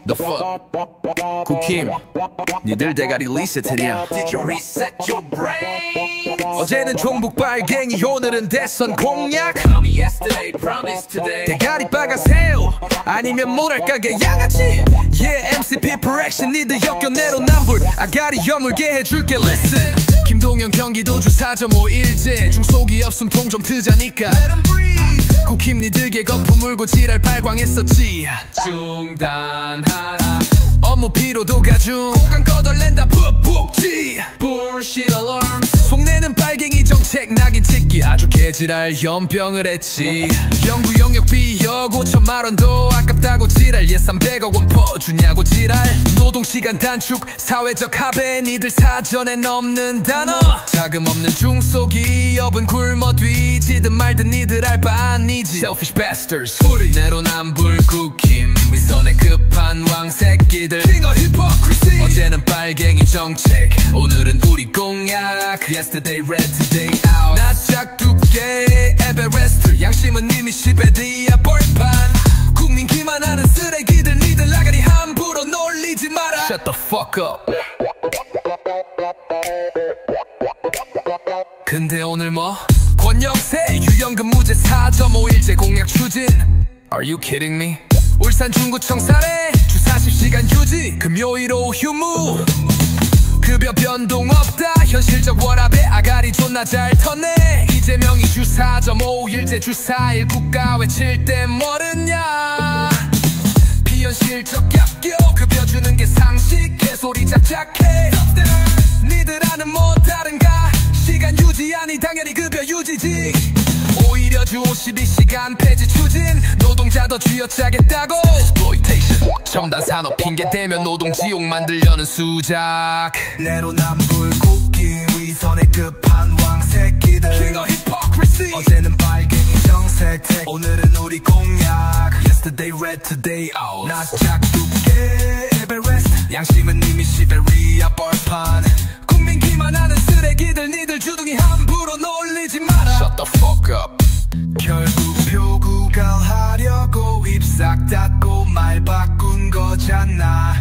The fuck? 국힘 니들 대가리 리셋이냐? Did you reset your brain? 어제는 종북 빨갱이 오늘은 대선 공약. Call me yesterday, promise today. 대가리 빠가세요 아니면 뭐랄까 게 양아치. Yeah, MC people action 니들 역겨내로 남불 아가리 여물게 해줄게 listen. 김동연 경기도주 4.5일제 중속이 없음 통 좀 트자니까 Let 'em breathe. 국힘 니들게 거품 물고 지랄 발광했었지. 중단하라 업무 피로도 가중 고강 꺼덜낸다 푹푹지 Bullshit alarm 속내는 빨갱이 정책 낙인 찍기 아주 개지랄 연병을 했지. 연구 영역 비역 5천만원도 아깝다고 지랄 예산 100억원 퍼주냐고 지랄. 노동시간 단축 사회적 합의 니들 사전에 넘는 단어. 자금 없는 중소기업은 굶어 뒤지든 말든 니들 알 바 아니지. Selfish bastards 내로남불 국힘 위선에 급한 왕새끼들 King of hypocrisy. 어제는 빨갱이 정책 오늘은 우리 공약. Yesterday red today out. 낯짝 두께 에베레스트 양심은 이미 10배 뒤야 벌판. 국민 기만하는 쓰레기들 니들 나가리 함부로 놀리지 마라. Shut the fuck up. 근데 오늘 뭐? 권영세 유연금 무죄 4.5일제 공약 추진. Are you kidding me? 울산 중구청 사례 주 40시간 휴지 금요일 오후 휴무. 급여 변동 없다 현실적 워라밸 아가리 존나 잘 터네. 이재명이 주 4.5일제 주 4일 국가 외칠 때 뭐르냐. 비현실적 합격 급여 주는 게 상식 개소리 짝짝해. 니들 아는 뭐 다른가. 시간 유지 아니 당연히 급여 유지지. 오히려 주 52시간 폐지 추진. 노동자 더 쥐어짜겠다고 Exploitation 첨단 산업 핑계대면 노동지옥 만들려는 수작. 내로남불 국기 위선에 급한 왕새끼들 King of hypocrisy. 어제는 빨갱이 정색택 오늘은 우리 공약. Yesterday red today out. 낯짝 두께 에베레스트 양심은 이미 시베리아 벌판. 국민 기만하는 쓰레기들 니들 주둥이 함부로 놀리지 마라. Shut the fuck up. 결국 표구가 하려고 입 싹 닫고 말 바꾼 거잖아.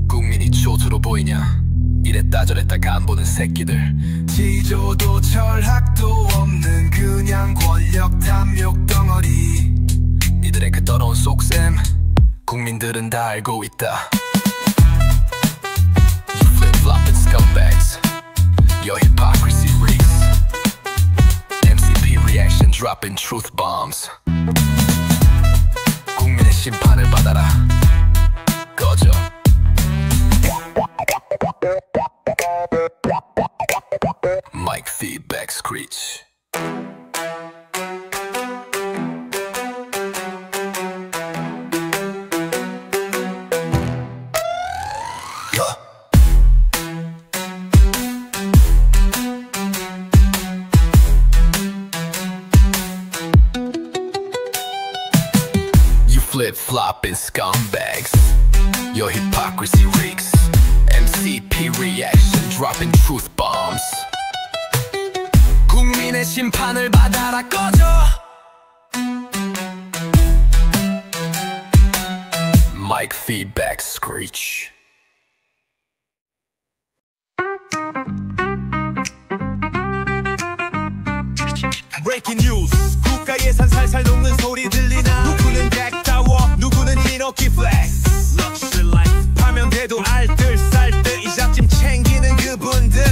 국민이 초조로 보이냐. 이랬다 저랬다 간보는 새끼들. 지조도 철학도 없는 그냥 권력 탐욕 덩어리. 니들의 그 더러운 속셈 국민들은 다 알고 있다. You flip-flopping scumbags. Your hypocrisy reeks. MCP reaction dropping truth bombs. 국민의 심판을 받아라. 꺼져. Mic feedback screech. Flip-flopping scumbags. Your hypocrisy reeks. MCP reaction dropping truth bombs. 국민의 심판을 받아라. 꺼져. Mic feedback screech. Breaking news. 국가 예산 살살 녹는 소리 들리나. 누구는 백타워 누구는 이노키 플렉스. Luxury life 파면돼도 알뜰살뜰 이 잡짐 챙기는 그분들.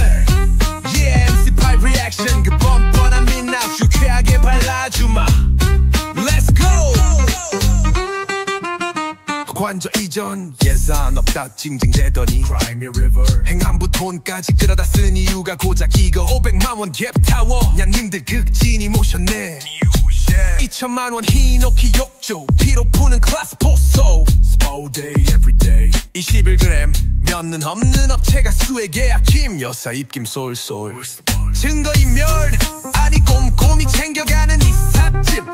Yeah MC5 reaction 그 뻔뻔한 민낯 유쾌하게 발라주마. Let's go. 관저 이전 예산 없다 징징대더니 Crimea River 행안부 돈까지 끌어다 쓴 이유가 고작 이거 500만원 갭타워 양님들 극진이 모셨네. 2천만원 히노키 욕조 피로 푸는 클래스 포소 Spo day everyday 21g 면은 없는 업체가 수액 계약 김 여사 입김 쏠쏠 증거인멸 아니 꼼꼼히 챙겨가는 이 삿짐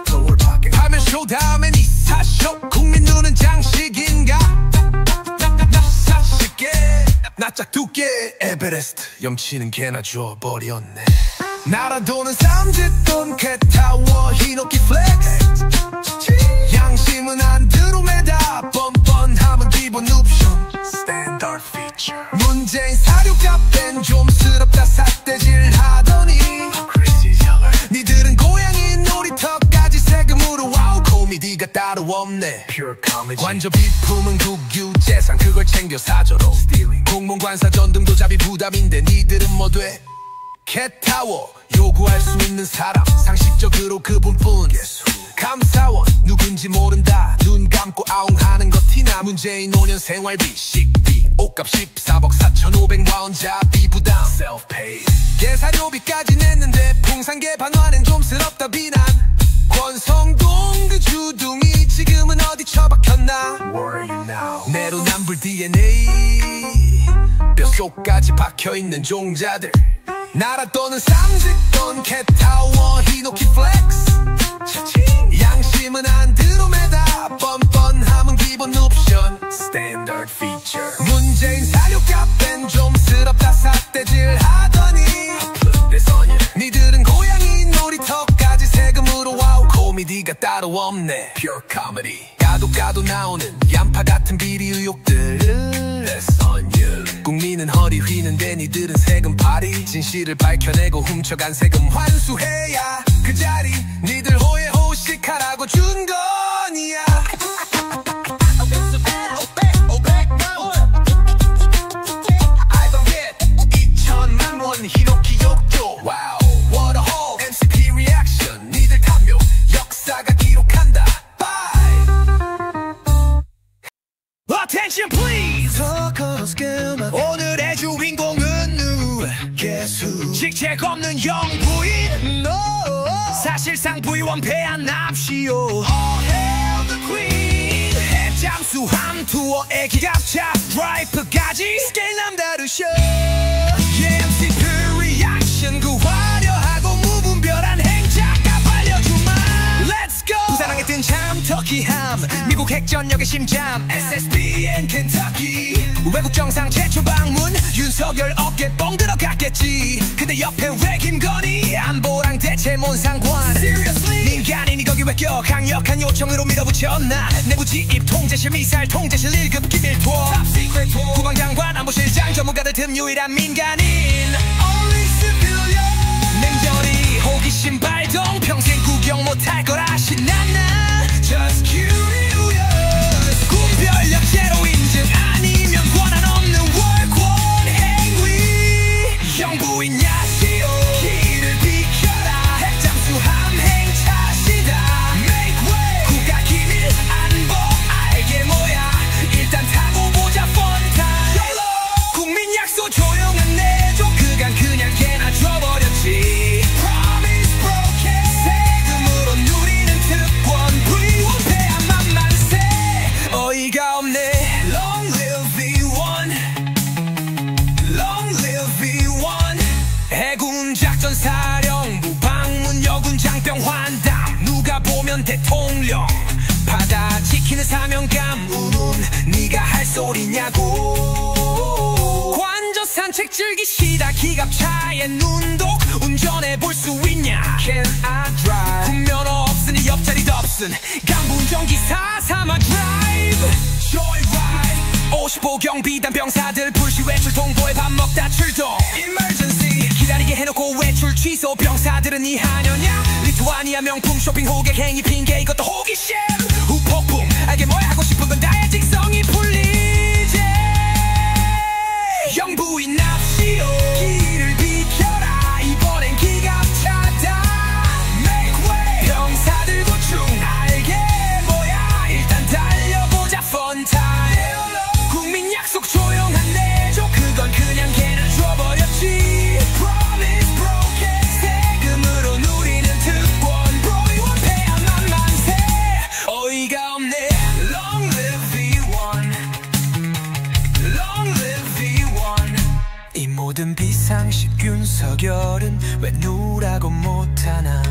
하면 쇼 다음엔 이 사쇼 국민 눈은 장식인가. 사실게 낯짝 두께 에베레스트 염치는 개나 줘버렸네. 날아도는 삼짓돈 캣타워 히노키 플렉스 양심은 안드로메다 뻔뻔 따로 없네 Pure comedy 관저 비품은 국유재산 그걸 챙겨 사줘로 Stealing 공무원 관사 전등도 자비 부담인데 니들은 뭐 돼? 캣타워 요구할 수 있는 사람 상식적으로 그분뿐 감사원 누군지 모른다 눈 감고 아웅하는 것 티나 문재인 5년 생활비 식비 옷값 14억 4,500만 자비 부담 Self-paid 계사료비까지 냈는데 풍산계 반환엔 좀 스럽다 비난 권성동 그 주둥이 지금은 어디 처박혔나 Where are you now? 내로남불 DNA 뼛속까지 박혀있는 종자들 나라 또는 삼직돈 캣타워 히노키 플렉스 양심은 안드로메다 뻔뻔함은 기본 옵션 Standard feature 문재인 사료값엔 좀 스럽다 삿대질 하더니 니들은 고양이 놀이터까지 세금으로 와우 코미디가 따로 없네 Pure comedy 까도 나오는 양파 같은 비리 의혹들 국민은 허리 휘는데 니들은 세금 파리 진실을 밝혀내고 훔쳐간 세금 환수해야 그 자리 니들 호에 호식하라고 준 거니야 I don't get 2천만 원 히노키 욕조 Wow what a haul MCP reaction 니들 탐욕 역사가 기록한다 Bye Attention please 오늘의 주인공은 누구겠수 직책 없는 영부인 no. 사실상 부의원폐한 납시오 All hail the queen 핵잠수 함투어의 기갑차 드라이프까지 스케일 남다르셔 MC 그 리액션 그 화려하고 무분별한 행차가 발려주마 Let's go 부산항에 뜬 참터키함 미국 핵전역의 심장 SSBN 켄터키 외국 정상 최초 방문 윤석열 어깨 뻥 들어갔겠지 근데 옆에 왜 김건희 안보랑 대체 뭔 상관 Seriously 민간인이 거기 왜 껴 강력한 요청으로 밀어붙였나 내부 지입 통제실 미사일 통제실 1급 기밀 투어 Top secret tour 국방장관 안보실장 전문가들 틈 유일한 민간인 Only civilian 냉정히 호기심 발동 평생 구경 못할 거라 신난나 Just curious 군별력 제로 인증 아니면 권한 없는 월권 행위 영부인 야시오 길을 비켜라 핵잠수함 행차시다 Make way 국가 기밀 안보 알게 뭐야 일단 타고 보자 fun time 국민 약속 조용한 내조 그간 그냥 개나 줘버렸지 Promise broken 세금으로 누리는 특권 부의원폐한 만만세 어이가 없네 Long live V1 Long live V1 해군 작전사령부 방문 여군 장병 환담 누가 보면 대통령 바다 지키는 사명감 네가 할 소리냐고 관저 산책 즐기시다 기갑차에 눈독 운전해 볼 수 있냐 Can I drive 군면허 없으니 옆자리 덥슨 간부 운전기사 삼아 drive Joyride 55 경비단 병사들 불시 외출 통보에 밥 먹다 출동 Emergency 기다리게 해놓고 외출 취소 병사들은 이하녀냐 리투아니아 명품 쇼핑 호객 행위 핑계 이것도 호기심 후폭풍 알게 뭐야 하고 싶은 건 다해 직성이 풀리지 영부인 납시오 길을 비켜라 이번엔 기갑차다 Make way 병사들 고충 알게 뭐야 일단 달려보자 fun time 국민 약속 조용한 내조 그건 그냥 걔는 줘버렸지 Promise broken 세금으로 누리는 특권 부의원폐한 만만세 어이가 없네 Long live V1 Long live V1 이 모든 비상식 윤석열은 왜 누라고 못하나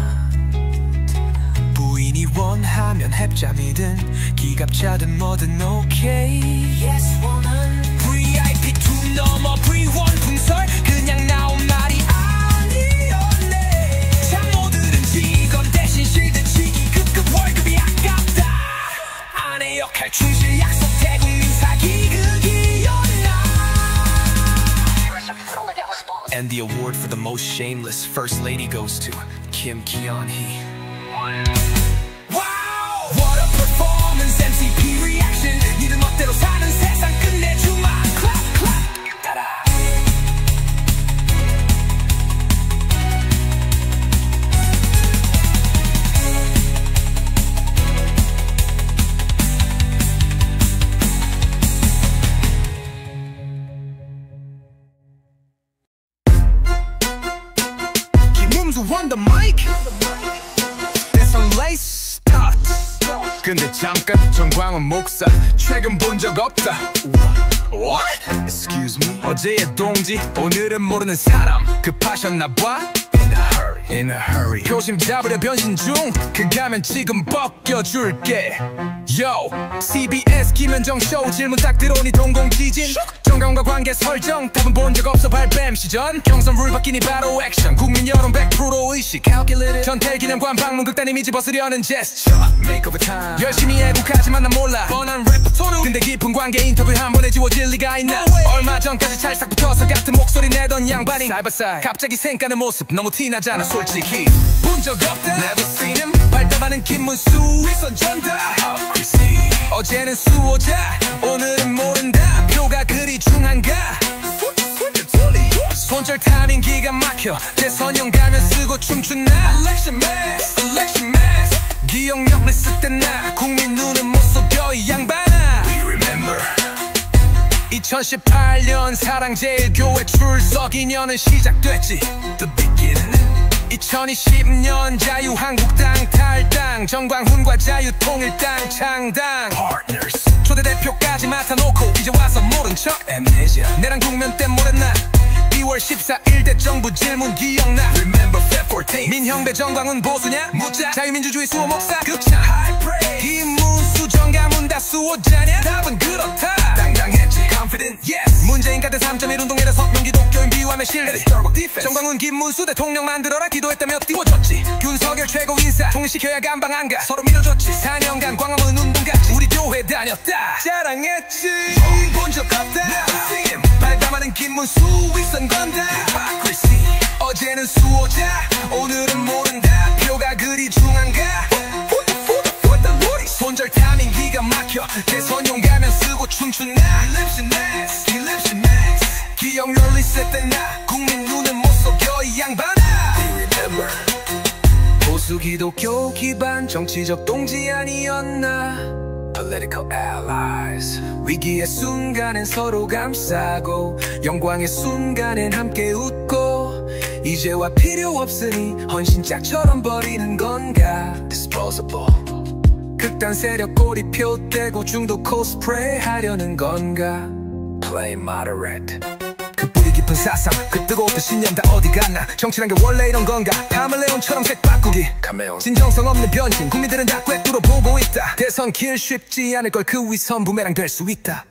부인이 원하면 햅잠이든 기갑차든 뭐든 오케이 Yes woman VIP2 넘어 V1 풍설 그냥 나온 말이 아니었네 참모들은 직원 대신 실드 치기 급급 월급이 아깝다 아내 역할 충실 약속 대국민 사기극이었나 And the award for the most shameless first lady goes to Kim Keon-hee Wow, what a performance MCP reaction 니들 멋대로 사는 세상 끝내주마 clap clap 따라 On the mic, there's some lace touch. 근데 잠깐 정광훈 목사 최근 본 적 없다. What? Excuse me. 어제의 동지 오늘은 모르는 사람 급하셨나 봐. In a hurry. 표심 잡으려 변신 중. 그 가면 지금 벗겨줄게. Yo, CBS 김현정 쇼 질문 딱 들어오니 동공지진. 정강과 관계 설정 답은 본 적 없어 발뺌 시전. 경선 룰 바뀌니 바로 액션. 국민 여론 100% 의식. Calculated. 전태 기념관 방문 극단 이미지 벗으려는 제스처. Makeover time. 열심히 애국하지만 난 몰라. 뻔한 래퍼 근데 깊은 관계 인터뷰 한 번에 지워질 리가 있나. 얼마 전까지 찰싹 붙어서 같은 목소리 내던 양반이 사이버사이 갑자기 생까는 모습 너무 티나잖아. 솔직히 본 적 없다. Never seen him. 발담하는 김문수 윗선 전달. 어제는 수호자 오늘은 모른다. 표가 그리 중한가. 손절 타이밍 기가 막혀. 대선형 가면 쓰고 춤춘 나. Election mask, election mask. 기억력 리스 때 나. 국민 눈은 못 속여 이 양반아. We remember 2018년 사랑제일교회 출석 2년은 시작됐지. The beginning. 2020년 자유한국당 탈당. 정광훈과 자유통일당 창당. Partners. 초대대표까지 맡아놓고 이제 와서 모른 척. Amnesia. 내랑 국면 때 모랬나. 2월 14일 대 정부 질문 기억나. Remember Feb 14. 민형배 정광훈 보수냐 묻자. 자유민주주의 수호 목사 극찬. High praise. 김문수 정가문 다 수호자냐. 답은 그렇다. 당당했지. Confident. Yes. 문재인 가대 3.1 운동회라 석명 기독교인 비유하며 신뢰. 정광훈 김문수 대통령 만들어라 기도했다며 띄워줬지. 윤석열 최고 인사 통일시켜야 감방 안가. 서로 밀어줬지. 4년간 광화문 운동같이 우리 교회 다녔다. 자랑했지. 본 적 없다. 발담하는 김문수 윗선 건다. 어제는 수호자 오늘은 모른다. 표가 그리 중한가. 손절 타이밍 기가 막혀. 대선용 가면 쓰고 춤춘 나. 기억력 리셋 때 나. 국민 눈은 못 속여 이 양반아. 보수 기독교 기반 정치적 동지 아니었나. Political allies. 위기의 순간엔 서로 감싸고 영광의 순간엔 함께 웃고 이제와 필요 없으니 헌신짝처럼 버리는 건가. Disposable. 극단 세력 꼬리표 떼고 중도 코스프레 하려는 건가. Play moderate. 그 뿌리 깊은 사상 그 뜨거웠던 신념 다 어디 갔나. 정치란 게 원래 이런 건가. 카멜레온처럼 색 바꾸기. 진정성 없는 변신 국민들은 다 꿰뚫어 보고 있다. 대선 길 쉽지 않을 걸 그 위선 부메랑 될 수 있다.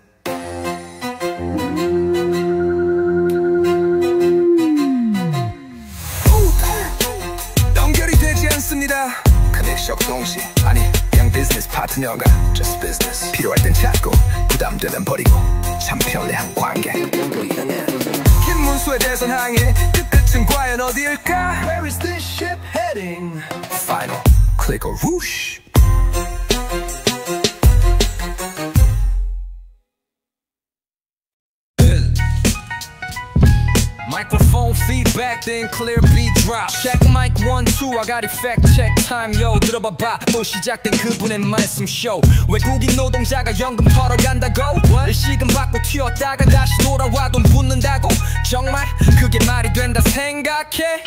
연결이 되지 않습니다. 커넥션 동시 아니 그냥 비즈니스 파트너가 just business. 필요할 땐 찾고 부담되면 버리고 참 편리한 관계. 김문수의 대선 항해 끝은 과연 어디일까. Where is this ship heading. Final click or whoosh. Microphone feedback, then clear beat drop. Check mic 1, 2, I got effect check time yo. 들어봐봐 또 시작된 그분의 말씀 쇼. 외국인 노동자가 연금 털어간다고. 일시금 받고 튀었다가 다시 돌아와 돈 붓는다고. 정말 그게 말이 된다 생각해.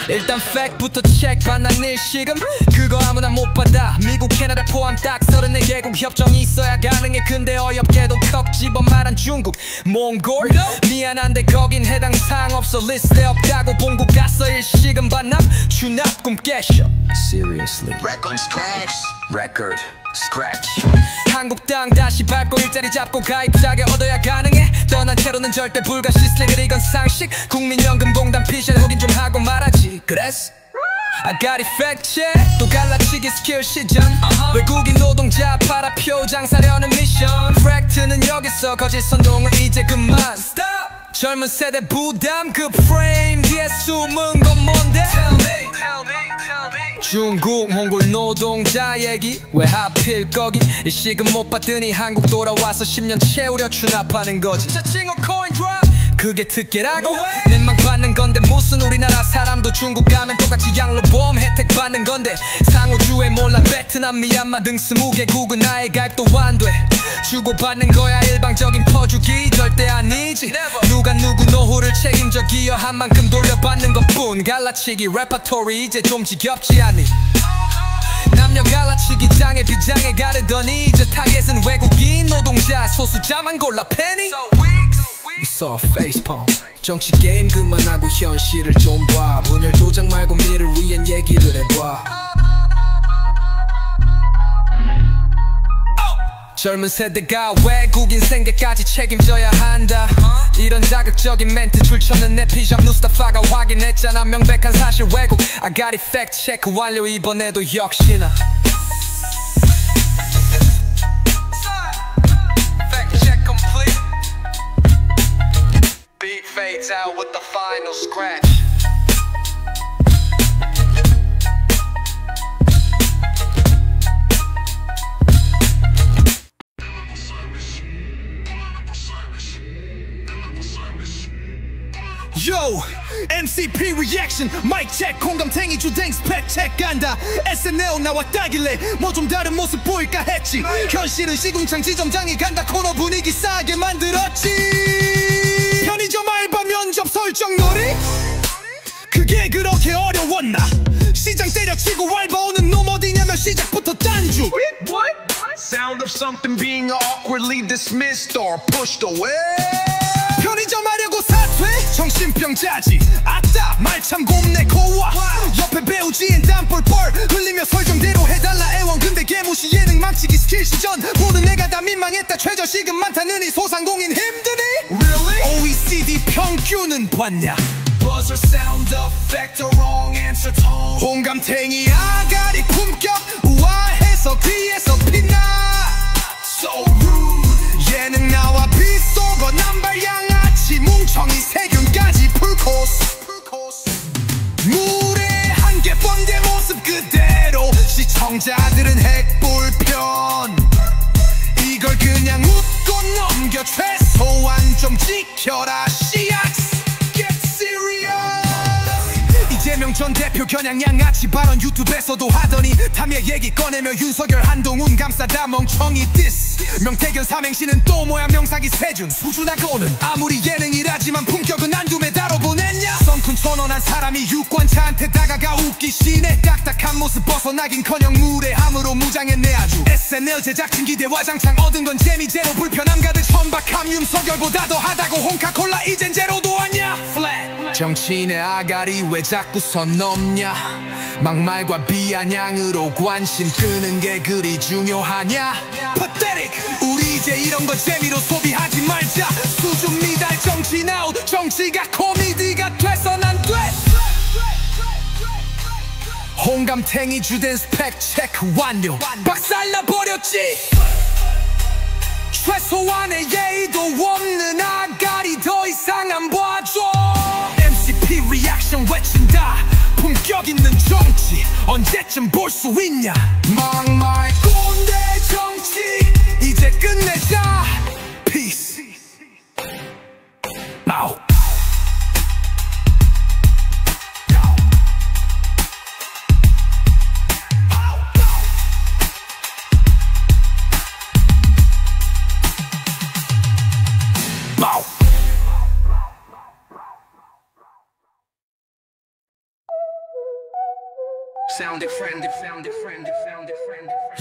일단 팩부터 체크 반난 일시금 그거 아무나 못 받아. 미국 캐나다 포함 딱 34개국 협정이 있어야 가능해. 근데 어이없게도 턱 집어 말한 중국 몽골. 미안한데 거긴 해당 사항 없어. 리스트에 없다고. 본국 가서 일시금 반납 추납금 깨셔. Seriously. Record scratch. 한국당 다시 밟고 일자리 잡고 가입자게 얻어야 가능해. 떠난 채로는 절대 불가. 시스템을 이건 상식. 국민연금공단 피셜 확인 좀 하고 말하지. 그랬어? I got it fact check. 또 갈라치기 스킬 시전. 외국인 노동자 팔아표 장사려는 미션. 프랙트는 여기서 거짓 선동은 이제 그만. Stop. 젊은 세대 부담 그 프레임 뒤에 숨은 건 뭔데? 중국 몽골 노동자 얘기 왜 하필 거기 일식은 못 받더니 한국 돌아와서 10년 채우려 추납하는 거지 자칭어 코인 드랍 그게 특혜라고 넷만 받는 건데 무슨 우리나라 사람도 중국 가면 똑같이 양로보험 혜택 받는 건데 상호주에 몰라 베트남 미얀마 등 20개국은 아예 가입도 안돼 주고받는 거야 일방적인 퍼주기 절대 아니지 누가 누구 노후를 책임져 기여한 만큼 돌려받는 것뿐 갈라치기 레퍼토리 이제 좀 지겹지 않니 남녀 갈라치기 장애 비장애 가르더니 이제 타겟은 외국인 노동자 소수자만 골라 패니 So facepalm 정치 게임 그만하고 현실을 좀 봐 분열 도장 말고 미를 위한 얘기를 해봐 젊은 세대가 외국인 생계까지 책임져야 한다 이런 자극적인 멘트 줄쳐는 내 피샵 누스타파가 확인했잖아 명백한 사실 왜곡 I got it fact check 완료 이번에도 역시나 Beat fades out with the final scratch. Yo, MCP reaction, mic check, 공감탱이 주댕 스펙 체크 간다 SNL 나왔다길래 뭐 좀 다른 모습 보일까 했지 현실은 시궁창 지점장이 간다 코너 분위기 싸게 만들었지 편의점 알바 면접 설정 놀이? 그게 그렇게 어려웠나 시장 때려치고 알바 오는 놈 어디냐면 시작부터 딴주 What? Sound of something being awkwardly dismissed or pushed away 편의점 하려고 사퇴? 정신병자지 아따 말 참 곱네 고와 옆에 배우지엔 땀 뻘뻘 흘리며 설정대로 해달라 애원 근데 개무시 예능 망치기 스킬 시전 보는 애가 다 민망했다 최저시급 많다느니 소상공인 힘드니? Really? OECD 평균은 봤냐? Buzzer sound effect, a wrong answer tone 공감탱이 아가리 품격 우아해서 뒤에서 빛나 So rude 예능 나와 빗속어 남발 양아치 뭉청이 세균까지 풀코스 물에 한개 번개 모습 그대로 시청자들은 핵불편 이걸 그냥 웃고 넘겨 최소한 좀 지켜라 씨앗 Get serious 이재명 전 대표 겨냥 양아치 발언 유튜브에서도 하더니 탐의 얘기 꺼내며 윤석열 한동훈 감싸다 멍청이 디스 명태균 삼행시는 또 뭐야 명사기 세준 수준하고는 아무리 예능이라지만 품격은 안둠에 다뤄보냈냐 썬큰 선언한 사람이 유권자한테 다가가 웃기시네 딱딱한 모습 벗어나긴커녕 무례함으로 무장했네 아주 SNL 제작진 기대 와장창 얻은 건 재미 제로 불편함 가득 천박함 윤석열보다 더하다고 홍카콜라 이젠 제로도 아냐 플랫 정치인의 아가리 왜 자꾸 선 넘냐 막말과 비아냥으로 관심 끄는 게 그리 중요하냐 Pathetic 우리 이제 이런 거 재미로 소비하지 말자 수준 미달 정치 나웃 정치가 코미디가 돼선 안 돼 홍감탱이 주된 스펙 체크 완료 박살나버렸지 최소한의 예의도 없는 아가리 더 이상 안 봐줘 MCP 리액션 외친다 품격 있는 정치 언제쯤 볼 수 있냐 막말 꼰대 정치 이제 끝내자 Peace Out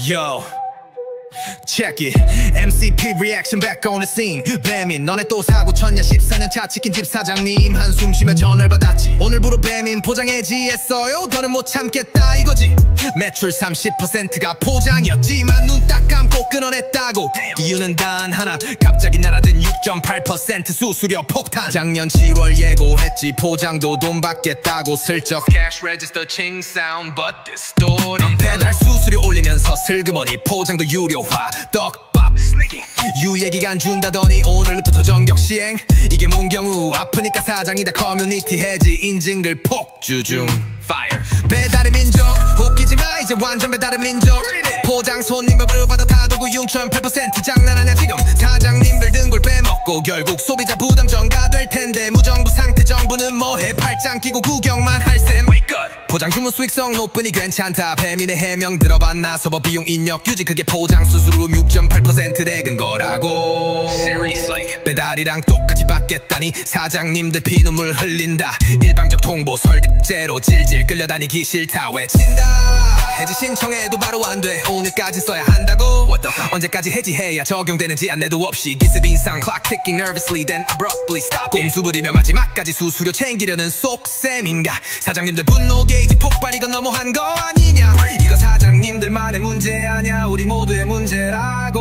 Yo, check it. MCP reaction back on the scene. 배민 너네 또 사고 쳤냐 14년차 치킨집 사장님 한숨 쉬며 전화를 받았지 오늘부로 배민 포장해지했어요 더는 못 참겠다 이거지 매출 30%가 포장이었지만 눈 딱 감고 끊어냈다고 이유는 단 하나 갑자기 날아든 6.8% 수수료 폭탄 작년 10월 예고했지 포장도 돈 받겠다고 슬쩍 Cash register ching sound but distorted 배달 수수료 올리면서 슬그머니 포장도 유료화 떡밥 유예기간 준다더니 오늘부터 전격 시행. 이게 뭔 경우? 아프니까 사장이다. 커뮤니티 해지 인증글 폭주 중. 배달의 민족 웃기지마 이제 완전 배달의 민족. 포장 손님을 받아 다도구 6.8% 장난하냐 지금. 사장님들 등골 빼먹고 결국 소비자 부담 전가될 텐데 무정부 상태 정부는 뭐해. 팔짱 끼고 구경만 할셈. 포장 주문 수익성 높으니 괜찮다. 배민의 해명 들어봤나. 서버 비용 인력 유지 그게 포장 수수료 6.8% 된 거라고. 배달이랑 똑같이 받겠다니 사장님들 피눈물 흘린다. 일방적 통보 설득제로 질질 끌려다니기 싫다 외친다. 해지 신청해도 바로 안돼. 오늘까지 써야 한다고. 언제까지 해지해야 적용되는지 안내도 없이 기습 인상. Clock ticking nervously then abruptly stop. 꼼수 부리며 마지막까지 수수료 챙기려는 속셈인가. 사장님들 분노 게이지 폭발. 이건 너무한 거 아니냐. 이거 사장님들만의 문제 아냐. 우리 모두의 문제라고.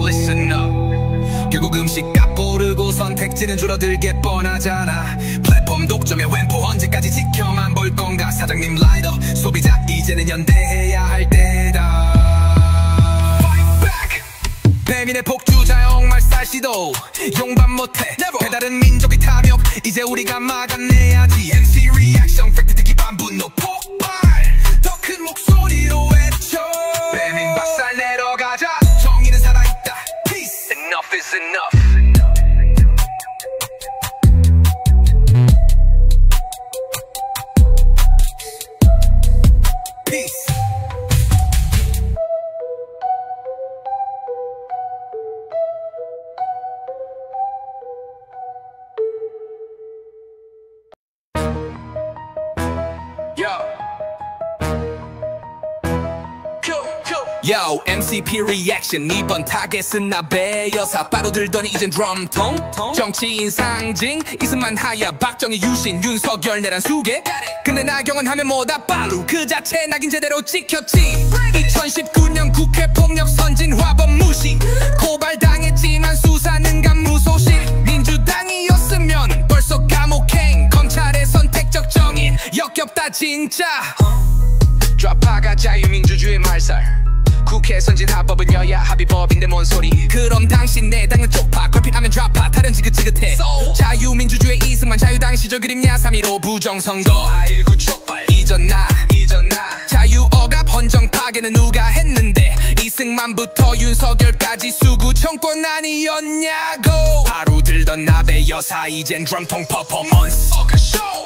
Listen up. 결국 음식값 오르고 선택지는 줄어들게 뻔하잖아. 플랫폼 독점의 횡포 언제까지 지켜만 볼 건가. 사장님 라이더 소비자 이제는 연대해야 할 때다. 배민의 폭주자 역말살 시도 용반 못해. 배달은 민족의 탐욕 이제 우리가 막아내야지. MC 리액션 팩트 듣기 반분노 폭발. 더 큰 목소리로 외쳐. 배민 박살 내러 가자. 정의는 살아있다. Peace. Enough is enough. Peace. Yo, MCP 리액션 이번 타겟은 나 배여사. 바로 들더니 이젠 드럼통. 정치인 상징 이승만 하야 박정희 유신 윤석열 내란 수계. 근데 나경원 하면 뭐다 빠루. 그 자체 낙인 제대로 찍혔지. 2019년 국회 폭력 선진화법 무시. 고발당했지만 수사는 감무소식. 민주당이었으면 벌써 감옥행. 검찰의 선택적 정인 역겹다 진짜. 좌파가 자유민주주의 말살. 국회 선진화법은 여야 합의법인데 뭔 소리. 그럼 당신 내 당은 쪽파. 걸핏하면 좌파 다른 지긋지긋해. 자유민주주의 이승만 자유당 시절 그립냐. 3.15 부정선거 4.19 촉발. 이전나 자유억압 헌정 파괴는 누가 했는데. 이승만부터 윤석열까지 수구 정권 아니었냐고. 바로 들던 나베 여사 이젠 드럼통 퍼포먼스.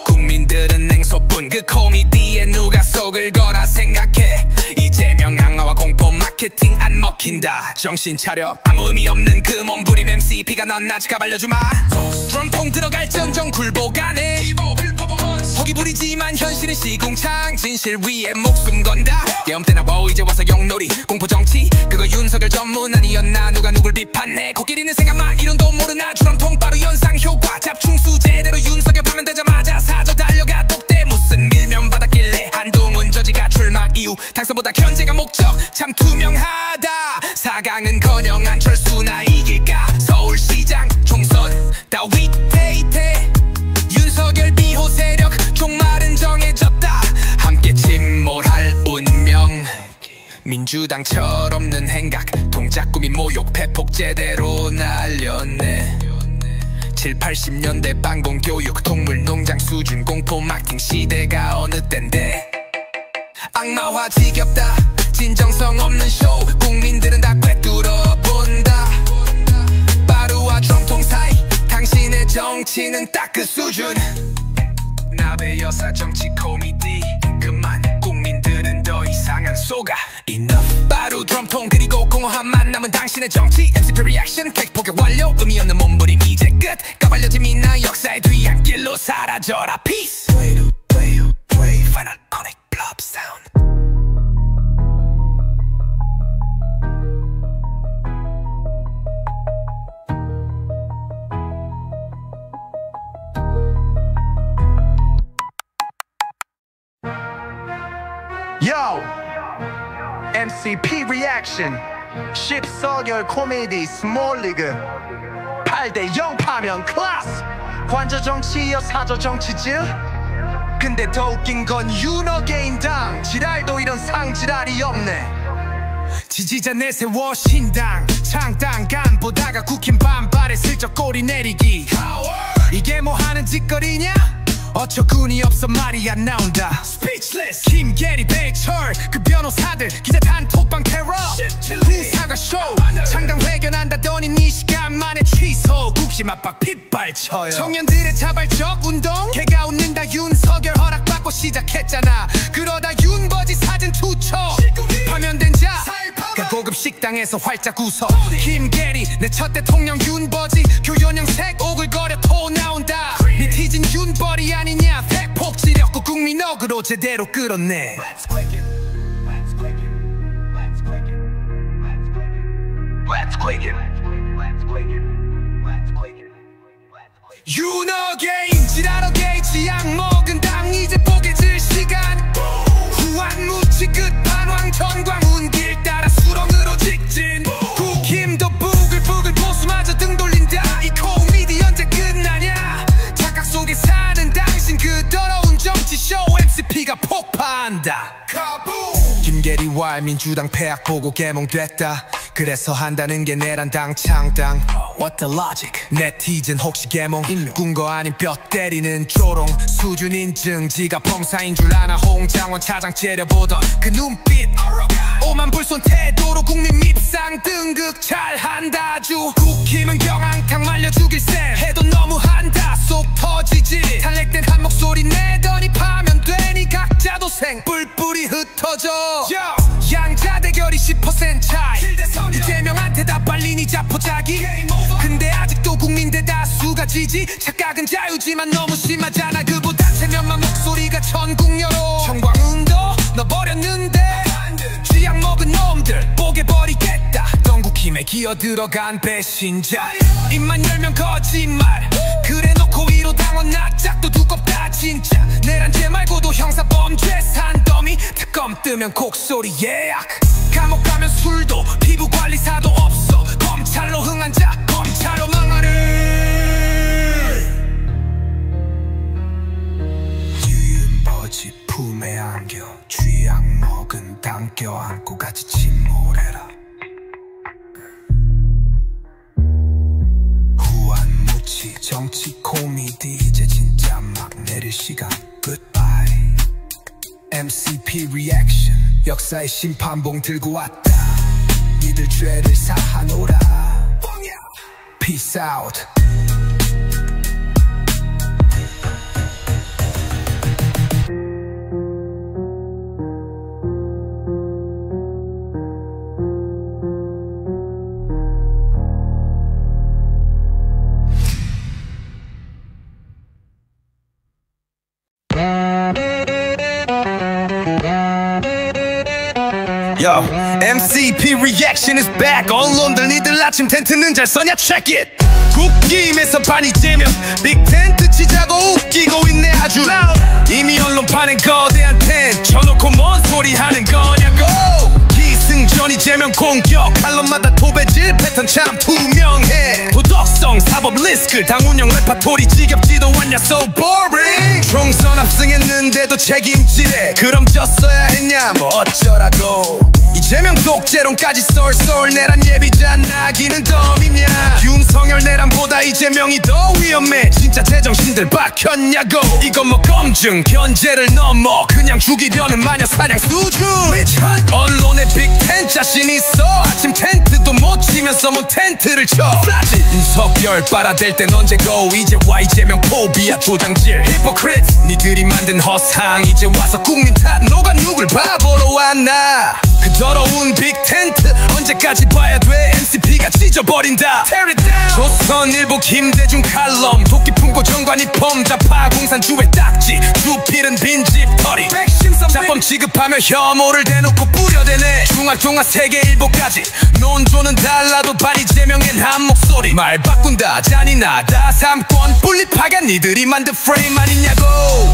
국민들은 냉소뿐. 그 코미디에 누가 속을 거라 생각해. 이재명 항화와 공포 마케팅 안 먹힌다. 정신 차려. 아무 의미 없는 그 몸부림. MCP가 넌 아직 가발려주마. 드럼통 들어갈 정정 굴복하네. 허기 부리지만 현실은 시궁창. 진실 위에 목숨 건다. 계엄 때나 뭐 이제 와서 용놀이. 공포 정치 그거 윤석열 전문 아니었나. 누가 누굴 비판해. 코끼리는 생각만 이론도 모르나. 드럼통 바로 연상 효과. 잡충수 제대로 윤석열 파면 되자마자 사저 달려가. 독대 무슨 밀면 받았길래. 한동훈 저지가 출마 이후 당선보다 현재가 목적. 참 투명하다. 4강은커녕 안철수나 이길까. 서울시장 총선 따위 태이태. 윤석열 비호 세력 종말은 정해졌다. 함께 침몰할 운명. 민주당 철없는 행각. 동작 꾸민 모욕 패폭 제대로 날렸네. 7, 80년대 방공교육 동물농장 수준 공포 마케팅 시대가 어느 땐데. 악마화 지겹다. 진정성 없는 쇼. 국민들은 다 꿰뚫어 본다. 바루와 드럼통 사이 당신의 정치는 딱 그 수준. 나베 여사 정치 코미디 그만. 국민들은 더 이상 안 속아. Enough. 바로 드럼통 그리고 공허함만 남은 당신의 정치. MCP 리액션 팩 포격 완료. 의미 없는 몸부림 이제 끝. 까발려짐이 나 역사의 뒤안길로 사라져라. Peace. Play Final Connect Blob Sound. Yo, MCP 리액션 10서열 코미디 스몰리그 8대0 파면 클래스. 관저 정치여 사저 정치질. 근데 더 웃긴 건 윤어 개인당 지랄도 이런 상지랄이 없네. 지지자 내세워 신당 창당간 보다가 국힘 반발에 슬쩍 꼬리 내리기 이게 뭐 하는 짓거리냐? 어처구니 없어 말이 안 나온다 Speechless 김계리 백철 그 변호사들 기자 단톡방 테러 사과 쇼 창당 회견한다더니 이 시간 만에 취소 국심 압박 핏발쳐요 청년들의 자발적 운동 개가 웃는다 윤석열 허락받고 시작했잖아 그러다 윤버지 사진 투척 파면된 자 그 고급 식당에서 활짝 웃어 김계리 내 첫 대통령 윤버지 교연형색 오글거려 토 나온다 니티즌 윤버리 아니냐 팩폭 지렸고 국민 어그로 제대로 끌었네 윤어게 인질하러게 지약 먹은 당 이제 보게 질 시간 후한 무치 끝판왕 전광훈 길 따라 수렁으로 직진 국힘도 부글부글 보수마저 등 돌린다 이 코미디 언제 끝나냐 착각 속에 사는 당신 그 더러운 정치쇼 MCP가 폭파한다 김계리와 민주당 폐악 보고 개몽됐다 그래서 한다는 게 내란 당 창당 What the logic 네티즌 혹시 개몽 꾼 거 아닌 뼈 때리는 조롱 수준 인증 지가 범사인 줄 아나 홍장원 차장 째려보던 그 눈빛 오만 불손 태도로 국민 밉상 등극 잘한다 주 국힘은 경항탕 말려 죽일 셈 해도 너무한다 속 터지지 탈렉된 한 목소리 내더니 파면되니 각자 도생 뿔뿔이 흩어져 양자 대결이 10% 차이 이재명한테 다 빨리니 자포자기 근데 아직도 국민 대다수가 지지 착각은 자유지만 너무 심하잖아 그보다 체면만 목소리가 전국여로 정광훈도 너 버렸는데 쥐약 먹은 놈들 뽀개 버리겠다 덩국힘에 기어들어간 배신자 입만 열면 거짓말 그래놓고 1호 당원 납작도 두껍다 진짜 내란죄 말고도 형사범죄 산더미 특검 뜨면 곡소리 예약 감옥 가면 술도 피부관리사도 없어 검찰로 흥한 자 검찰로 망하는 유윤버지 품에 안겨 쥐약 먹은 당 껴안고 같이 침몰해라 후한무치 정치 코미디 이제 진짜 막 내릴 시간 Goodbye MCP 리액션 역사의 심판봉 들고 왔다 니들 죄를 사하노라 Peace out Yo, MCP reaction is back. 언론들 니들 아침 텐트는 잘 써냐? Check it. 국김에서 반 이재명 빅 텐트 치자고 웃기고 있네 아주 이미 언론판에 거대한 텐트 쳐놓고 뭔 소리 하는 거냐고 기승전 이재명 공격 칼럼마다 도배질 패턴 참 투명해 도덕성 사법 리스크 당 운영 레파토리 지겹지도 않냐 so boring 총선 압승했는데도 책임지래 그럼 졌어야 했냐 뭐 어쩌라고 이재명 독재론까지 쏠쏠 내란 예비자 나기는 덤이냐 윤석열 내란보다 이재명이 더 위험해 진짜 제정신들 박혔냐고 이건 뭐 검증 견제를 넘어 그냥 죽이려는 마녀 사냥 수준 언론의 빅텐 자신 있어 아침 텐트도 못 치면서 뭔 텐트를 쳐 윤석열 빨아댈 땐 언제고 이제와 이재명 포비아 조장질 히포크리트 니들이 만든 허상 이제 와서 국민 탓 너가 누굴 바보로 왔나 그 더러운 빅텐트 언제까지 봐야 돼 MCP가 찢어버린다 조선일보 김대중 칼럼 도끼 품고 정관이 범잡파 공산주의 딱지 주필은 빈집털이 자범 취급하며 혐오를 대놓고 뿌려대네 중앙통화 세계일보까지 논조는 달라도 반 이재명엔 한 목소리 말 바꾼다 잔인하다 삼권 분립하게 니들이 만든 프레임 아니냐고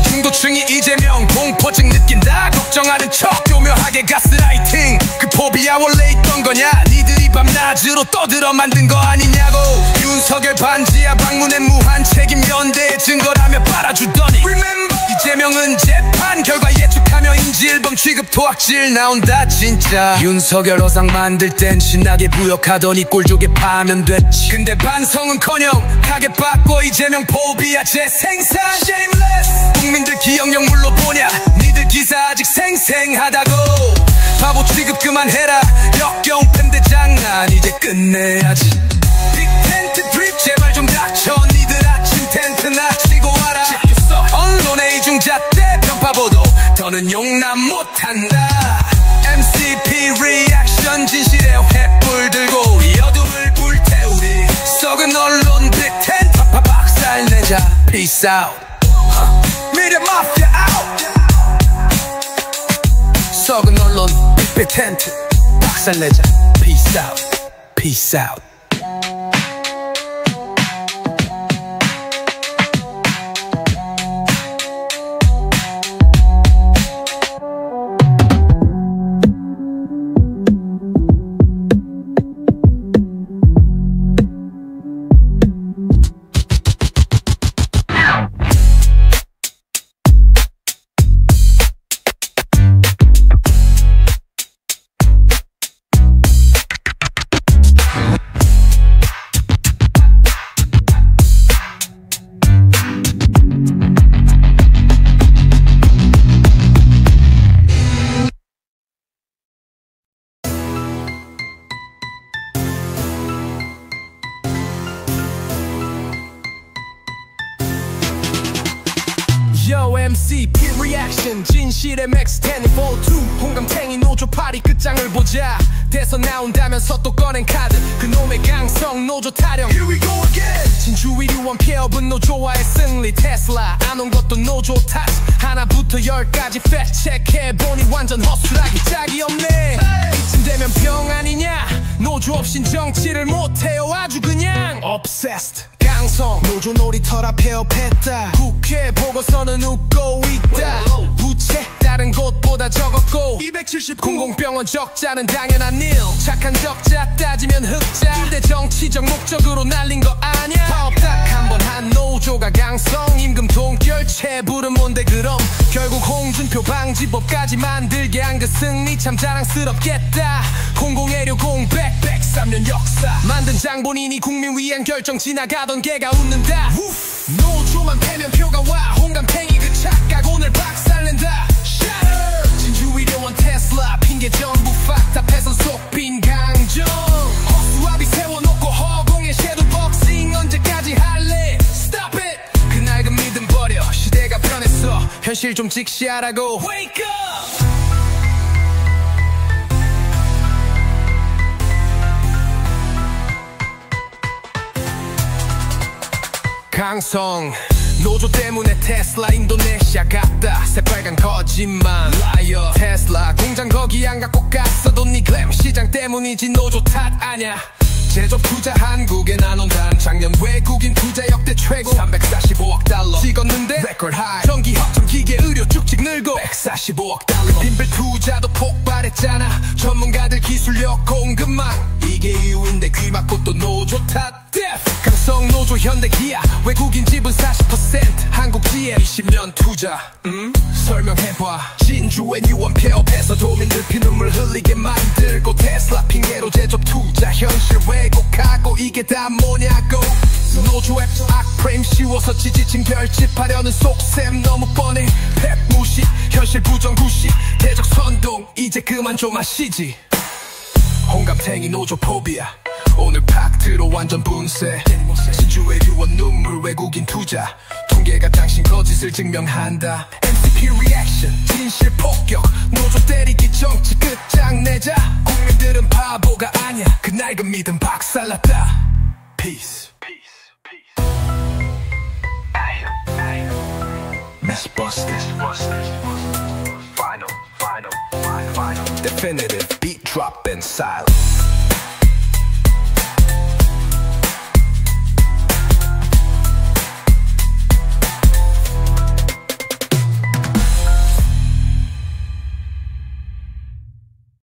중도층이 이재명 공포증 느낀다 걱정하는 척 교묘하게 가스라이팅 그 포비아 원래 있던 거냐 니들이 밤낮으로 떠들어 만든 거 아니냐고 윤석열 반지하 방문에 무한 책임 연대의 증거라며 빨아주더니 Remember 이재명은 재판 결과 예측하며 인질범 취급 토악질 나온다 진짜. 윤석열 어상 만들 땐 신나게 부역하더니 꼴조개 파면 됐지. 근데 반성은커녕 가게받고 이재명 포비아 재생산 Shameless. 국민들 기억력 물러보냐 니들 기사 아직 생생하다고. 바보 취급 그만해라 역겨운 팬들 장난 이제 끝내야지. 빅텐트 드립 제발 좀 닥쳐. 니들 아침 텐트나 치고 와라. 언론의 이중잣대 편파보도 더는 용납 못한다. MCP 리액션 진실의 횃불 들고 이 어둠을 불태우리. 썩은 언론 빅텐트 박살내자. Peace out. 미래 마피아 out. 썩은 언론 빅텐트 박살내자. Peace out. Peace out. Yo MCP 리액션 진실의 맥스 1042 홍감탱이 노조 파리 끝장을 보자. 대서 나온다면서 또 꺼낸 카드 그놈의 강성 노조 타령. Here we go again. 진주의료원 폐업은 노조와의 승리. 테슬라 안 온 것도 노조 탓. 하나부터 열까지 팩트 체크해보니 완전 허술하기 짝이 없네. 이쯤 되면 병 아니냐. 노조 없인 정치를 못해요 아주 그냥 obsessed. 강성 노조 놀이터라 폐업했다. 국회 보고서는 웃고 있다. 부채 다른 곳보다 적었고 270 공공병원 적자는 당연한 일. 착한 적자 따지면 흑자. 근데 정치적 목적으로 날린 거 아냐. 파업 딱 한 번 한 노조가 강성. 임금 동결 체불은 뭔데 그럼. 결국 홍준표 방지법까지 만들게 한 그 승리 참 자랑스럽겠다. 공공의료 공백 103년 역사 만든 장본인이 국민 위한 결정 지나가던 개가 웃는다. 노조만 패면 표가 와. 홍감탱이 그 착각 오늘 박살낸다. 진주의료원 테슬라 핑계 전부 팍탑해서 속빈 강정. 허수아비 세워놓고 허공에 섀도우 복싱 언제까지 할래. Stop it. 그 낡은 믿음 버려. 시대가 변했어. 현실 좀 직시하라고. Wake up. 강성 노조 때문에 테슬라 인도네시아 갔다. 새빨간 거짓말 라이어. 테슬라 공장 거기 안 갖고 갔어도 니 글램 시장 때문이지 노조 탓 아냐. 제조업 투자 한국에 안 온단. 작년 외국인 투자 역대 최고 345억 달러 찍었는데 레코드 하이. 전기 확장 기계 의료 쭉쭉 늘고 145억 달러. 빈별 투자도 폭발했잖아. 전문가들 기술력 공급망 이게 이유인데 귀 막고 또 노조 탓. 강성 노조 현대 기아 외국인 지분 40% 한국 지혜 20년 투자. 설명해봐. 진주의 유원 폐업해서 도민들 피눈물 흘리게 만들고 테슬라 핑계로 제조업 투자 현실 왜곡하고 이게 다 뭐냐고. 노조 앱 악프레임 씌워서 지지층 결집하려는 속셈 너무 뻔해. 팩 무시 현실 부정구시 대적 선동 이제 그만 좀 하시지. 홍감탱이 노조 포비아 오늘 팍트로 완전 분쇄. 진주의 유원 눈물 외국인 투자 통계가 당신 거짓을 증명한다. MCP 리액션 진실 폭격 노조 때리기 정치 끝장내자. 국민들은 바보가 아냐. 그 낡은 믿음 박살났다. Peace. Let's bust this. Final. Definitive beat drop and silence.